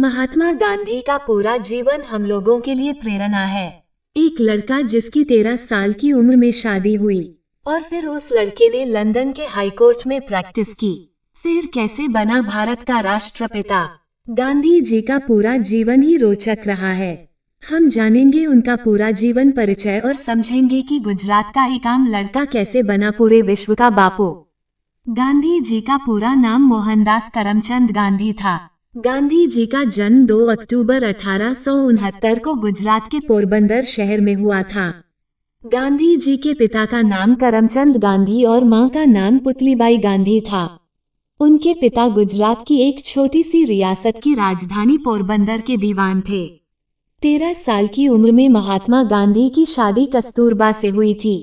महात्मा गांधी का पूरा जीवन हम लोगों के लिए प्रेरणा है। एक लड़का जिसकी 13 साल की उम्र में शादी हुई और फिर उस लड़के ने लंदन के हाईकोर्ट में प्रैक्टिस की, फिर कैसे बना भारत का राष्ट्रपिता। गांधी जी का पूरा जीवन ही रोचक रहा है। हम जानेंगे उनका पूरा जीवन परिचय और समझेंगे कि गुजरात का एक आम लड़का कैसे बना पूरे विश्व का बापू। गांधी जी का पूरा नाम मोहनदास करमचंद गांधी था। गांधी जी का जन्म 2 अक्टूबर 1869 को गुजरात के पोरबंदर शहर में हुआ था। गांधी जी के पिता का नाम करमचंद गांधी और मां का नाम पुतलीबाई गांधी था। उनके पिता गुजरात की एक छोटी सी रियासत की राजधानी पोरबंदर के दीवान थे। 13 साल की उम्र में महात्मा गांधी की शादी कस्तूरबा से हुई थी।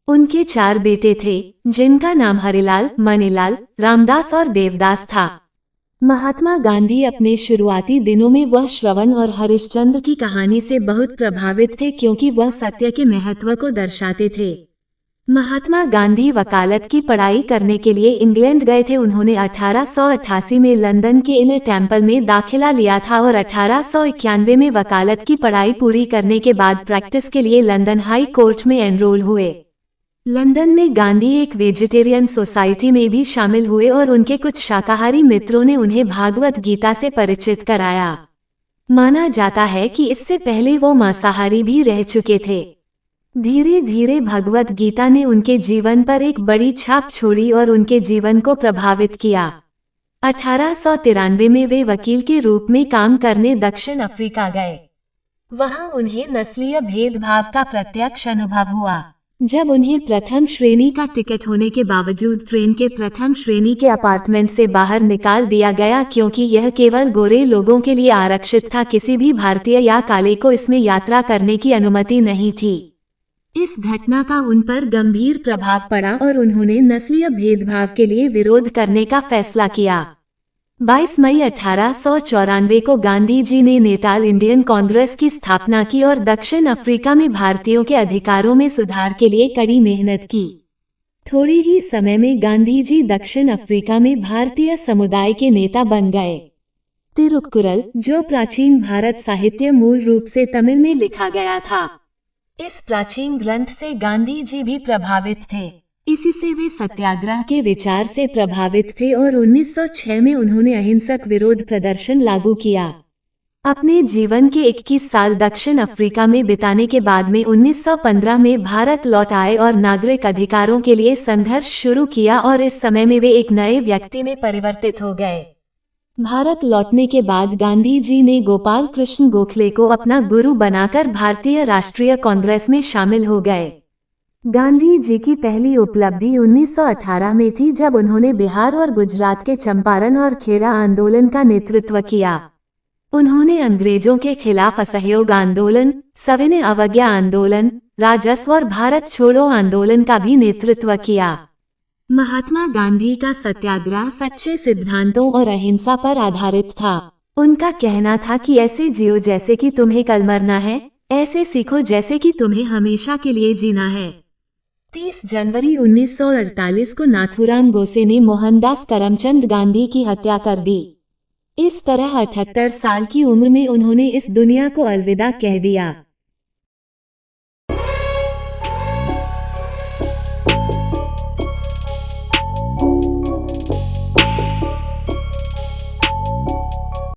उनके 4 बेटे थे, जिनका नाम हरिलाल, मनीलाल, रामदास और देवदास था। महात्मा गांधी अपने शुरुआती दिनों में वह श्रवण और हरिश्चंद्र की कहानी से बहुत प्रभावित थे, क्योंकि वह सत्य के महत्व को दर्शाते थे। महात्मा गांधी वकालत की पढ़ाई करने के लिए इंग्लैंड गए थे। उन्होंने 1888 में लंदन के इनर टेम्पल में दाखिला लिया था और 1891 में वकालत की पढ़ाई पूरी करने के बाद प्रैक्टिस के लिए लंदन हाई कोर्ट में एनरोल हुए। लंदन में गांधी एक वेजिटेरियन सोसाइटी में भी शामिल हुए और उनके कुछ शाकाहारी मित्रों ने उन्हें भागवत गीता से परिचित कराया। माना जाता है कि इससे पहले वो मांसाहारी भी रह चुके थे। धीरे धीरे भगवत गीता ने उनके जीवन पर एक बड़ी छाप छोड़ी और उनके जीवन को प्रभावित किया। 1893 में वे वकील के रूप में काम करने दक्षिण अफ्रीका गए। वहां उन्हें नस्लीय भेदभाव का प्रत्यक्ष अनुभव हुआ। जब उन्हें प्रथम श्रेणी का टिकट होने के बावजूद ट्रेन के प्रथम श्रेणी के अपार्टमेंट से बाहर निकाल दिया गया, क्योंकि यह केवल गोरे लोगों के लिए आरक्षित था, किसी भी भारतीय या काले को इसमें यात्रा करने की अनुमति नहीं थी। इस घटना का उन पर गंभीर प्रभाव पड़ा और उन्होंने नस्लीय भेदभाव के लिए विरोध करने का फैसला किया। 22 मई 1894 को गांधी जी ने नेटाल इंडियन कांग्रेस की स्थापना की और दक्षिण अफ्रीका में भारतीयों के अधिकारों में सुधार के लिए कड़ी मेहनत की। थोड़े ही समय में गांधी जी दक्षिण अफ्रीका में भारतीय समुदाय के नेता बन गए। तिरुक्कुरल, जो प्राचीन भारत साहित्य मूल रूप से तमिल में लिखा गया था, इस प्राचीन ग्रंथ से गांधी जी भी प्रभावित थे। इसी से वे सत्याग्रह के विचार से प्रभावित थे और 1906 में उन्होंने अहिंसक विरोध प्रदर्शन लागू किया। अपने जीवन के 21 साल दक्षिण अफ्रीका में बिताने के बाद में 1915 में भारत लौट आए और नागरिक अधिकारों के लिए संघर्ष शुरू किया और इस समय में वे एक नए व्यक्ति में परिवर्तित हो गए। भारत लौटने के बाद गांधी जी ने गोपाल कृष्ण गोखले को अपना गुरु बनाकर भारतीय राष्ट्रीय कांग्रेस में शामिल हो गए। गांधी जी की पहली उपलब्धि 1918 में थी, जब उन्होंने बिहार और गुजरात के चंपारण और खेड़ा आंदोलन का नेतृत्व किया। उन्होंने अंग्रेजों के खिलाफ असहयोग आंदोलन, सविनय अवज्ञा आंदोलन, राजस्व और भारत छोड़ो आंदोलन का भी नेतृत्व किया। महात्मा गांधी का सत्याग्रह सच्चे सिद्धांतों और अहिंसा पर आधारित था। उनका कहना था कि ऐसे जियो जैसे कि तुम्हें कल मरना है, ऐसे सीखो जैसे कि तुम्हें हमेशा के लिए जीना है। 30 जनवरी 1948 को नाथूराम गोसे ने मोहनदास करमचंद गांधी की हत्या कर दी। इस तरह 78 साल की उम्र में उन्होंने इस दुनिया को अलविदा कह दिया।